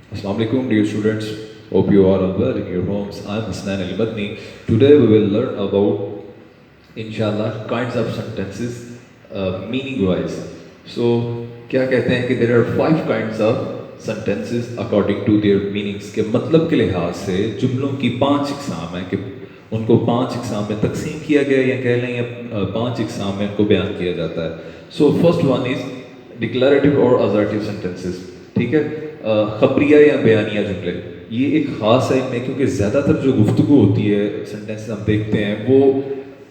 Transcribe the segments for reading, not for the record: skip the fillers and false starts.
Assalamu alaikum, dear students. Hope you are all well in your homes. I am Hasnan Al Madni. Today we will learn about, inshallah, kinds of sentences, meaning wise. So, क्या कहते हैं कि there are 5 kinds of sentences according to their meanings. के मतलब के लिहाज से जुमलों की 5 इकसाम हैं कि उनको 5 इकसाम में तकसीम किया गया या कह लें या 5 इकसाम में उनको बयान किया जाता है. So first one is declarative or assertive sentences. ठीक है, खबरिया या बयानिया जुमले, ये एक ख़ास है इनमें क्योंकि ज़्यादातर जो गुफ्तगू होती है, सेंटेंसेस हम देखते हैं वो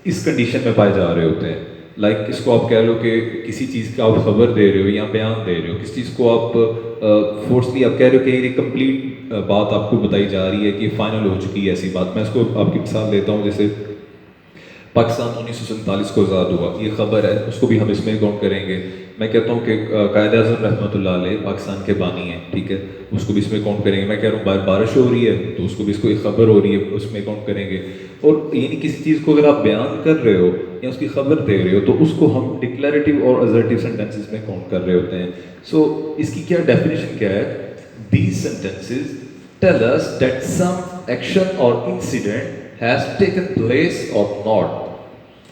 इस कंडीशन में पाए जा रहे होते हैं. लाइक इसको आप कह लो कि किसी चीज़ का आप खबर दे रहे हो या बयान दे रहे हो, किसी चीज़ को आप फोर्सली आप कह रहे हो कि ये कंप्लीट बात आपको बताई जा रही है कि फाइनल हो चुकी है ऐसी बात. मैं इसको आपकी मिसाल देता हूँ, जैसे पाकिस्तान 1947 को आज़ाद हुआ, ये खबर है, उसको भी हम इसमें काउंट करेंगे. मैं कहता हूँ कि कायद-ए-आज़म रहमतुल्लाह अलैह पाकिस्तान के बानी हैं, ठीक है, उसको भी इसमें काउंट करेंगे. मैं कह रहा हूँ बारिश हो रही है तो उसको भी इसको एक खबर हो रही है उसमें काउंट करेंगे. और यानी किसी चीज़ को अगर आप बयान कर रहे हो या उसकी खबर दे रहे हो तो उसको हम डिक्लेरेटिव और असर्टिव सेंटेंसेस में काउंट कर रहे होते हैं. सो इसकी क्या डेफिनेशन क्या है? These sentences tell us that some action or incident has taken place or not.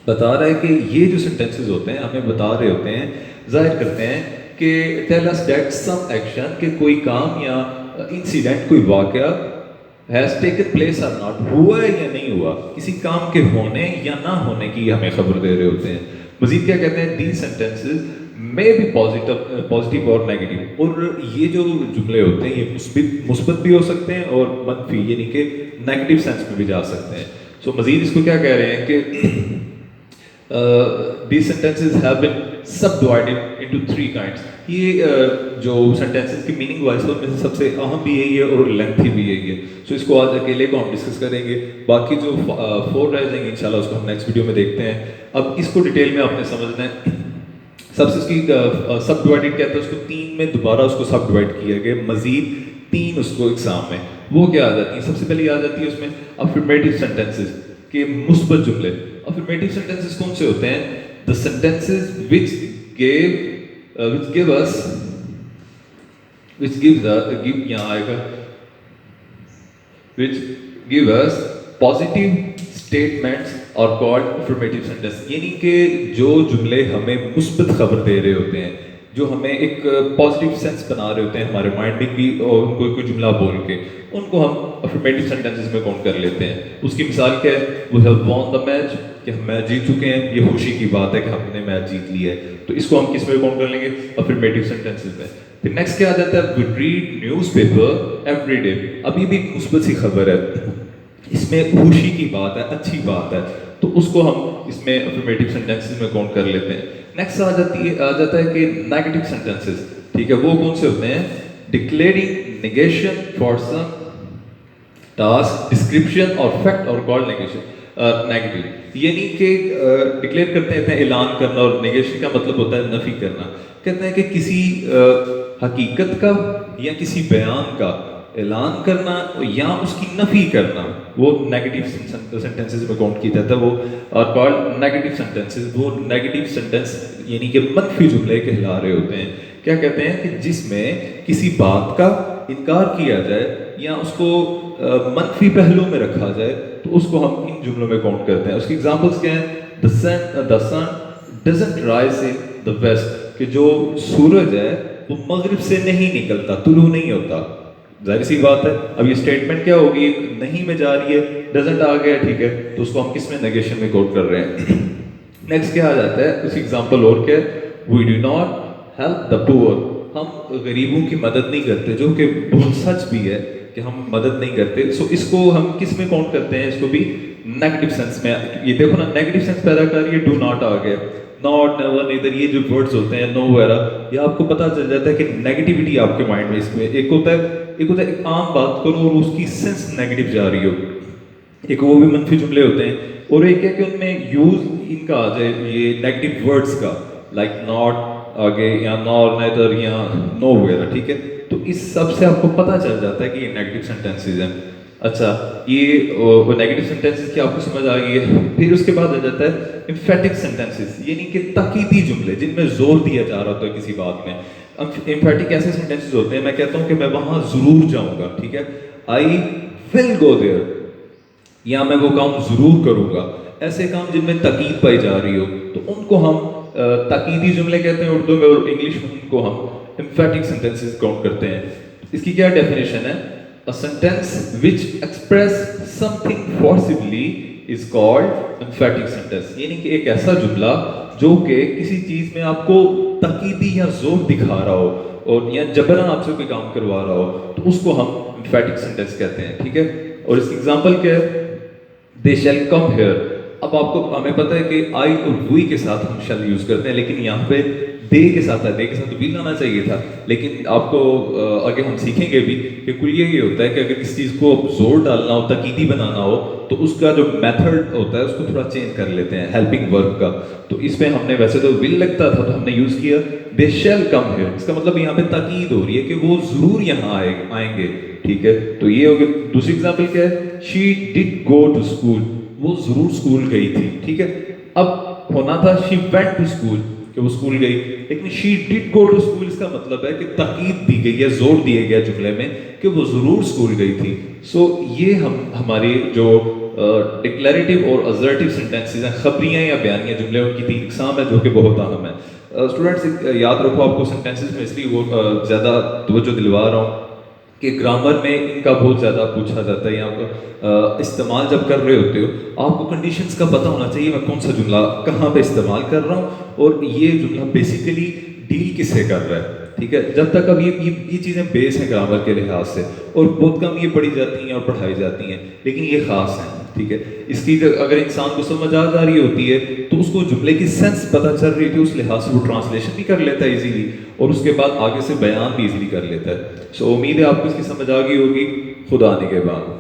बता रहा है कि ये जो सेंटेंसेस होते हैं हमें बता रहे होते हैं, जाहिर करते हैं कि tell us that some action, कि कोई काम या इंसिडेंट, कोई वाकया has taken place or not, हुआ है या नहीं हुआ, किसी काम के होने या ना होने की हमें खबर दे रहे होते हैं. मजीद क्या कहते हैं? These sentences may be positive और नेगेटिव. और ये जो जुमले होते हैं ये मुस्बत भी हो सकते हैं और मनफी यानी कि नेगेटिव सेंस में भी जा सकते हैं. सो मजीद इसको क्या कह रहे हैं कि these sentences have been subdivided into 3 kinds. ये जो sentences की meaning wise है उनमें से सबसे अहम भी यही है और lengthy भी यही है. So इसको आज अकेले को हम डिस्कस करेंगे, बाकी जो 4 रह जाएंगे इंशाल्लाह उसको हम नेक्स्ट वीडियो में देखते हैं. अब इसको डिटेल में आपने समझना है. सबसे इसकी सब डिवाइडेड कहते हैं, उसको 3 में दोबारा उसको सब डिवाइड किया गया, मजीद 3 उसको एग्जाम में वो क्या आ जाती है? सबसे पहले आ जाती है उसमें अफर्मेटिव सेंटेंसेस के मुस्बत जुमले. अफर्मेटिव सेंटेंसेस कौन से होते हैं? The sentences which give us which यहाँ आएगा which give us positive statements और called affirmative sentence. यानी कि जो जुमले हमें मुस्बत खबर दे रहे होते हैं, जो हमें एक पॉजिटिव सेंस बना रहे होते हैं हमारे माइंड में भी, और उनको कोई जुमला बोल के उनको हम अफर्मेटिव सेंटेंसेस में काउंट कर लेते हैं. उसकी मिसाल क्या है? We have won the match, कि हम मैच जीत चुके हैं, ये खुशी की बात है कि हमने मैच जीत लिया है, तो इसको हम किस में काउंट कर लेंगे? अफर्मेटिव सेंटेंसेस में. फिर नेक्स्ट क्या आ जाता है? We read newspaper every day. अब ये भी एक मुस्बत सी खबर है, इसमें खुशी की बात है, अच्छी बात है, तो उसको हम इसमें अफर्मेटिव सेंटेंसेस में काउंट कर लेते हैं. नेक्स्ट आ जाता है कि नेगेटिव सेंटेंसेस, ठीक है, वो कौन से होते हैं? Declaring negation for some task, description और फैक्ट और कॉल्ड नेगेशन नेगेटिव. यानी कि डिक्लेयर करते हैं ऐलान करना, और नेगेशन का मतलब होता है नफी करना. कहते हैं कि किसी हकीकत का या किसी बयान का ऐलान करना या उसकी नफी करना, वो नेगेटिव सेंटेंसेस में काउंट किया जाता है. वो और कॉल्ड नेगेटिव सेंटेंसेस, वो नेगेटिव सेंटेंस यानी कि मनफी जुमले कहला रहे होते हैं. क्या कहते हैं? कि जिसमें किसी बात का इनकार किया जाए या उसको मनफी पहलू में रखा जाए, तो उसको हम इन जुमलों में काउंट करते हैं. उसकी एग्जांपल्स क्या हैं? The sun doesn't rise in the west, कि जो सूरज है वो मगरिब से नहीं निकलता, तुलू नहीं होता. जाहिर सी बात है. अब ये स्टेटमेंट क्या होगी? नहीं में जा रही है, डजंट आ गया, ठीक है, तो उसको हम किस में? नेगेशन में काउंट कर रहे हैं. नेक्स्ट क्या आ जाता है? उसकी एग्जांपल और क्या है? We do not help the poor, हम गरीबों की मदद नहीं करते, जो कि बहुत सच भी है कि हम मदद नहीं करते. सो इसको हम किस में काउंट करते हैं? इसको भी नेगेटिव सेंस में. ये देखो ना, नेगेटिव सेंस पैदा कर रही है, डू नॉट आ गया, नॉट, नेवर, नीदर, ये जो वर्ड्स होते हैं, नो वगैरह, ये आपको पता चल जाता है कि नेगेटिविटी आपके माइंड में इसमें एक होता है एक आम बात करो और उसकी सेंस नेगेटिव जा रही हो, एक वो भी मनफी जुमले होते हैं. और एक है कि उनमें यूज इनका आ जाए ये नेगेटिव वर्ड्स का, लाइक नॉट आगे या नॉर, नेदर या नो वगैरह, ठीक है, तो इस सब से आपको पता चल जाता है कि ये नेगेटिव सेंटेंसेस हैं. अच्छा, ये नेगेटिव सेंटेंसेस की आपको समझ आ गई है. फिर उसके बाद आ जाता है एम्फेटिक सेंटेंसेस, यानी कि ताकीदी जुमले जिनमें जोर दिया जा रहा होता है किसी बात में. امپیٹک ایسے سینٹینسز ہوتے ہیں میں کہتا ہوں کہ میں وہاں ضرور جاؤں گا, ٹھیک ہے, آئی ول گو دیئر, یا میں وہ کام ضرور کروں گا. ایسے کام جن میں تاکید پائی جا رہی ہو تو ان کو ہم تاکیدی جملے کہتے ہیں اردو میں, اور انگلش میں ان کو ہم emphatic sentences کاؤنٹ کرتے ہیں. اس کی کیا ڈیفینیشن ہے؟ A sentence which express something forcibly is called emphatic sentence. یعنی کہ ایک ایسا جملہ جو کہ کسی چیز میں آپ کو تاکیدی یا زور دکھا رہا ہو اور یا جبراً آپ سے کوئی کام کروا رہا ہو تو اس کو ہم emphatic sentence کہتے ہیں, ٹھیک ہے. اور اس کی ایگزامپل کیا ہے؟ They shall come here. اب آپ کو ہمیں پتہ ہے کہ آئی اور وی کے ساتھ ہم شل یوز کرتے ہیں, لیکن یہاں پہ دے کے ساتھ ہے, دے کے ساتھ تو ویل آنا چاہیے تھا. لیکن آپ کو آگے ہم سیکھیں گے بھی کہ کل یہ ہوتا ہے کہ اگر کسی چیز کو زور ڈالنا ہو, تاکیدی بنانا ہو, تو اس کا جو میتھڈ ہوتا ہے اس کو تھوڑا چینج کر لیتے ہیں ہیلپنگ ورب کا. تو اس پہ ہم نے ویسے تو ول لگتا تھا تو ہم نے یوز کیا دے شیل کم ہیئر. اس کا مطلب یہاں پہ تاکید ہو رہی ہے کہ وہ ضرور یہاں آئیں گے, ٹھیک ہے. تو یہ ہو گیا. دوسری ایگزامپل کیا ہے؟ شی ڈڈ گو ٹو اسکول. وہ ضرور اسکول گئی تھی, ٹھیک ہے. اب ہونا تھا شی وینٹ ٹو اسکول, کہ وہ اسکول گئی, لیکن شی ڈڈ گو ٹو اسکول اس کا مطلب ہے کہ تاکید دی گئی ہے, زور دیا گیا جملے میں کہ وہ ضرور اسکول گئی تھی. سو یہ ہماری جو ڈکلیریٹو اور ازرٹیو سینٹینسز ہیں, خبریاں یا بیانیہ جملے, ان کی 3 اقسام ہیں جو کہ بہت اہم ہیں. اسٹوڈنٹس یاد رکھو, آپ کو سینٹینسز میں اس لیے وہ زیادہ توجہ دلوا رہا ہوں کہ گرامر میں ان کا بہت زیادہ پوچھا جاتا ہے. یہاں پر استعمال جب کر رہے ہوتے ہو آپ کو کنڈیشنز کا پتہ ہونا چاہیے, میں کون سا جملہ کہاں پہ استعمال کر رہا ہوں اور یہ جملہ بیسیکلی ڈیل کس سے کر رہا ہے, ٹھیک ہے. جب تک اب یہ چیزیں بیس ہیں گرامر کے لحاظ سے, اور بہت کم یہ پڑھی جاتی ہیں اور پڑھائی جاتی ہیں, لیکن یہ خاص ہیں, ٹھیک ہے. اس کی اگر انسان کو سمجھ آ رہی ہوتی ہے تو اس کو جملے کی سینس پتہ چل رہی تھی, اس لحاظ سے وہ ٹرانسلیشن بھی کر لیتا ہے ایزیلی, اور اس کے بعد آگے سے بیان بھی ایزیلی کر لیتا ہے. سو امید ہے آپ کو اس کی سمجھ آ گئی ہوگی. خدا آنے کے بعد.